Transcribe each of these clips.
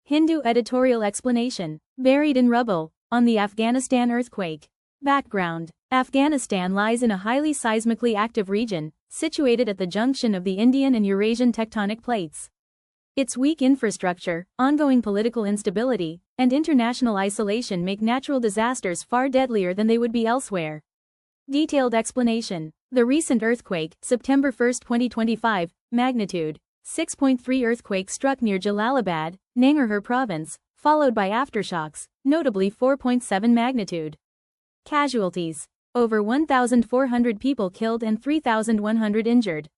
Hindu Editorial explanation. Buried in rubble. On the Afghanistan earthquake. Background. Afghanistan lies in a highly seismically active region, situated at the junction of the Indian and Eurasian tectonic plates. Its weak infrastructure, ongoing political instability, and international isolation make natural disasters far deadlier than they would be elsewhere. Detailed explanation. The recent earthquake, September 1, 2025, magnitude 6.3 earthquake struck near Jalalabad, Nangarhar province, followed by aftershocks, notably 4.7 magnitude. Casualties. Over 1,400 people killed and 3,100 injured.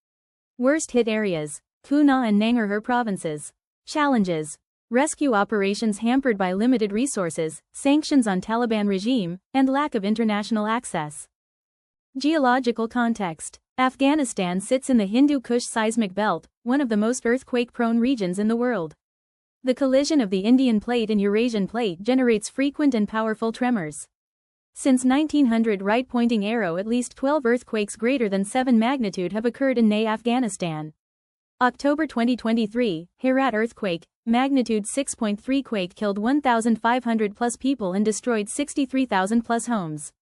Worst hit areas. Kunar and Nangarhar provinces. Challenges. Rescue operations hampered by limited resources, sanctions on Taliban regime, and lack of international access. Geological context. Afghanistan sits in the Hindu Kush seismic belt, one of the most earthquake-prone regions in the world. The collision of the Indian plate and Eurasian plate generates frequent and powerful tremors. Since 1900 right-pointing arrow, at least 12 earthquakes greater than 7 magnitude have occurred in Afghanistan. October 2023, Herat earthquake, magnitude 6.3 quake killed 1,500 plus people and destroyed 63,000 plus homes.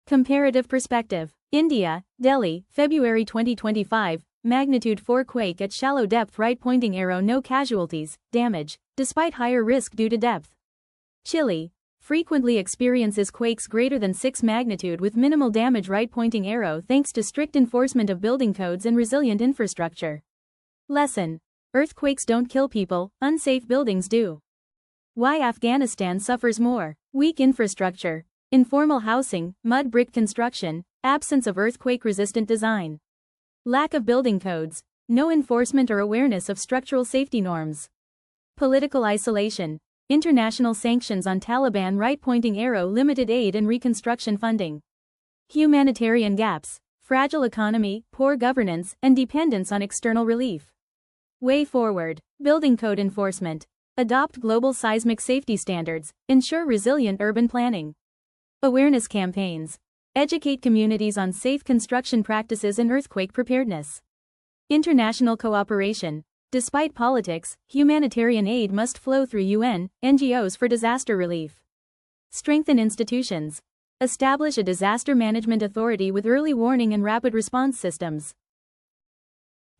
Comparative perspective. India, Delhi, February 2025, magnitude 4 quake at shallow depth right-pointing arrow, no casualties, damage, despite higher risk due to depth. Chile, frequently experiences quakes greater than 6 magnitude with minimal damage right-pointing arrow thanks to strict enforcement of building codes and resilient infrastructure. Lesson. Earthquakes don't kill people, unsafe buildings do. Why Afghanistan suffers more. Weak infrastructure. Informal housing, mud brick construction, absence of earthquake-resistant design. Lack of building codes, no enforcement or awareness of structural safety norms. Political isolation. International sanctions on Taliban right-pointing arrow limited aid and reconstruction funding. Humanitarian gaps. Fragile economy, poor governance, and dependence on external relief. Way forward. Building code enforcement. Adopt global seismic safety standards, ensure resilient urban planning. Awareness campaigns. Educate communities on safe construction practices and earthquake preparedness. International cooperation. Despite politics, humanitarian aid must flow through UN, NGOs for disaster relief. Strengthen institutions. Establish a disaster management authority with early warning and rapid response systems.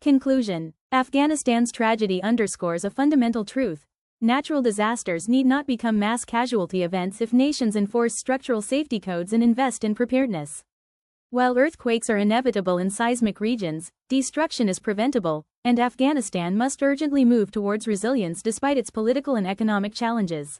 Conclusion. Afghanistan's tragedy underscores a fundamental truth. Natural disasters need not become mass casualty events if nations enforce structural safety codes and invest in preparedness. While earthquakes are inevitable in seismic regions, destruction is preventable, and Afghanistan must urgently move towards resilience despite its political and economic challenges.